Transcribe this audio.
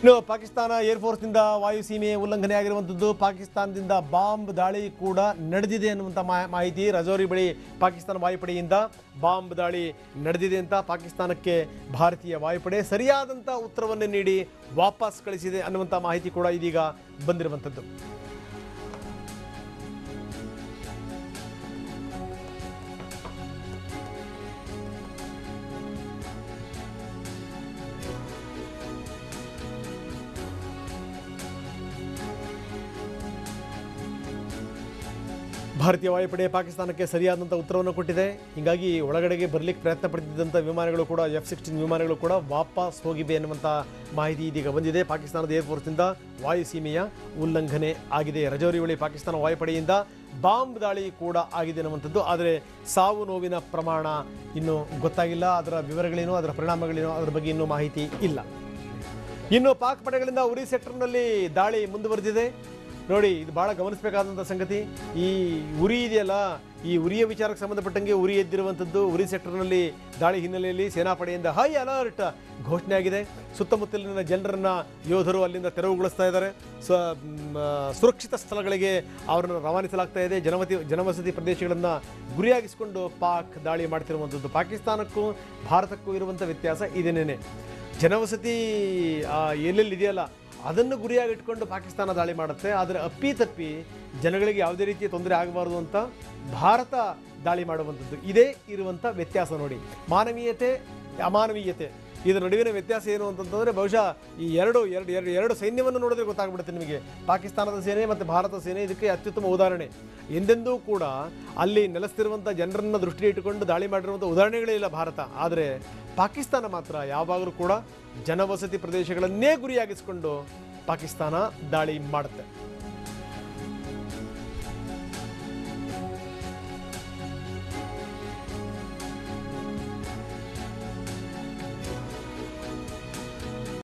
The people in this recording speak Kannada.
ಇನ್ನು ಪಾಕಿಸ್ತಾನ ಏರ್ಫೋರ್ಸ್ನಿಂದ ವಾಯುಸೀಮೆ ಉಲ್ಲಂಘನೆ ಆಗಿರುವಂಥದ್ದು, ಪಾಕಿಸ್ತಾನದಿಂದ ಬಾಂಬ್ ದಾಳಿ ಕೂಡ ನಡೆದಿದೆ ಅನ್ನುವಂಥ ಮಾಹಿತಿ. ರಜೌರಿ ಬಳಿ ಪಾಕಿಸ್ತಾನ ವಾಯುಪಡೆಯಿಂದ ಬಾಂಬ್ ದಾಳಿ ನಡೆದಿದೆ ಅಂತ ಪಾಕಿಸ್ತಾನಕ್ಕೆ ಭಾರತೀಯ ವಾಯುಪಡೆ ಸರಿಯಾದಂಥ ಉತ್ತರವನ್ನು ನೀಡಿ ವಾಪಸ್ ಕಳಿಸಿದೆ ಅನ್ನುವಂಥ ಮಾಹಿತಿ ಕೂಡ ಇದೀಗ ಬಂದಿರುವಂಥದ್ದು. ಭಾರತೀಯ ವಾಯುಪಡೆ ಪಾಕಿಸ್ತಾನಕ್ಕೆ ಸರಿಯಾದಂಥ ಉತ್ತರವನ್ನು ಕೊಟ್ಟಿದೆ. ಹೀಗಾಗಿ ಒಳಗಡೆಗೆ ಬರಲಿಕ್ಕೆ ಪ್ರಯತ್ನ ಪಡ್ತಿದ್ದಂಥ ವಿಮಾನಗಳು ಕೂಡ F-16 ವಿಮಾನಗಳು ಕೂಡ ವಾಪಸ್ ಹೋಗಿವೆ ಅನ್ನುವಂಥ ಮಾಹಿತಿ ಇದೀಗ ಬಂದಿದೆ. ಪಾಕಿಸ್ತಾನದ ಏರ್ಫೋರ್ಸ್ನಿಂದ ವಾಯುಸೀಮೆಯ ಉಲ್ಲಂಘನೆ ಆಗಿದೆ. ರಜೌರಿ ಬಳಿ ಪಾಕಿಸ್ತಾನ ವಾಯುಪಡೆಯಿಂದ ಬಾಂಬ್ ದಾಳಿ ಕೂಡ ಆಗಿದೆ ಅನ್ನುವಂಥದ್ದು. ಆದರೆ ಸಾವು ನೋವಿನ ಪ್ರಮಾಣ ಇನ್ನೂ ಗೊತ್ತಾಗಿಲ್ಲ. ಅದರ ವಿವರಗಳೇನು, ಅದರ ಪರಿಣಾಮಗಳೇನು, ಅದರ ಬಗ್ಗೆ ಇನ್ನೂ ಮಾಹಿತಿ ಇಲ್ಲ. ಇನ್ನು ಪಾಕ್ ಪಡೆಗಳಿಂದ ಉರಿ ಸೆಕ್ಟರ್ನಲ್ಲಿ ದಾಳಿ ಮುಂದುವರೆದಿದೆ. ನೋಡಿ, ಇದು ಭಾಳ ಗಮನಿಸಬೇಕಾದಂಥ ಸಂಗತಿ. ಈ ಉರಿ ಇದೆಯಲ್ಲ, ಈ ಉರಿಯ ವಿಚಾರಕ್ಕೆ ಸಂಬಂಧಪಟ್ಟಂಗೆ ಉರಿ ಎದ್ದಿರುವಂಥದ್ದು. ಉರಿ ಸೆಕ್ಟರ್ನಲ್ಲಿ ದಾಳಿ ಹಿನ್ನೆಲೆಯಲ್ಲಿ ಸೇನಾಪಡೆಯಿಂದ ಹೈ ಅಲರ್ಟ್ ಘೋಷಣೆ ಆಗಿದೆ. ಸುತ್ತಮುತ್ತಲಿನ ಜನರನ್ನು ಯೋಧರು ಅಲ್ಲಿಂದ ತೆರವುಗೊಳಿಸ್ತಾ ಇದ್ದಾರೆ. ಸುರಕ್ಷಿತ ಸ್ಥಳಗಳಿಗೆ ಅವರನ್ನು ರವಾನಿಸಲಾಗ್ತಾ ಇದೆ. ಜನವಸತಿ ಪ್ರದೇಶಗಳನ್ನು ಗುರಿಯಾಗಿಸಿಕೊಂಡು ಪಾಕ್ ದಾಳಿ ಮಾಡ್ತಿರುವಂಥದ್ದು. ಪಾಕಿಸ್ತಾನಕ್ಕೂ ಭಾರತಕ್ಕೂ ಇರುವಂಥ ವ್ಯತ್ಯಾಸ ಇದೇನೇನೆ. ಜನವಸತಿ ಎಲ್ಲೆಲ್ಲಿದೆಯಲ್ಲ ಅದನ್ನು ಗುರಿಯಾಗಿಟ್ಕೊಂಡು ಪಾಕಿಸ್ತಾನ ದಾಳಿ ಮಾಡುತ್ತೆ. ಆದರೆ ಅಪ್ಪಿತಪ್ಪಿ ಜನಗಳಿಗೆ ಯಾವುದೇ ರೀತಿಯ ತೊಂದರೆ ಆಗಬಾರ್ದು ಅಂತ ಭಾರತ ದಾಳಿ ಮಾಡುವಂಥದ್ದು. ಇದೇ ಇರುವಂಥ ವ್ಯತ್ಯಾಸ ನೋಡಿ. ಮಾನವೀಯತೆ ಅಮಾನವೀಯತೆ ಇದರ ನಡುವಿನ ವ್ಯತ್ಯಾಸ ಏನು ಅಂತಂತಂದರೆ ಬಹುಶಃ ಈ ಎರಡು ಸೈನ್ಯವನ್ನು ನೋಡಿದ್ರೆ ಗೊತ್ತಾಗ್ಬಿಡುತ್ತೆ ನಿಮಗೆ. ಪಾಕಿಸ್ತಾನದ ಸೇನೆ ಮತ್ತು ಭಾರತದ ಸೇನೆ ಇದಕ್ಕೆ ಅತ್ಯುತ್ತಮ ಉದಾಹರಣೆ. ಎಂದೆಂದೂ ಕೂಡ ಅಲ್ಲಿ ನೆಲೆಸ್ತಿರುವಂಥ ಜನರನ್ನು ದೃಷ್ಟಿ ಇಟ್ಟುಕೊಂಡು ದಾಳಿ ಮಾಡಿರುವಂಥ ಉದಾಹರಣೆಗಳೇ ಇಲ್ಲ ಭಾರತ. ಆದರೆ ಪಾಕಿಸ್ತಾನ ಮಾತ್ರ ಯಾವಾಗಲೂ ಕೂಡ ಜನವಸತಿ ಪ್ರದೇಶಗಳನ್ನೇ ಗುರಿಯಾಗಿಸಿಕೊಂಡು ಪಾಕಿಸ್ತಾನ ದಾಳಿ ಮಾಡುತ್ತೆ.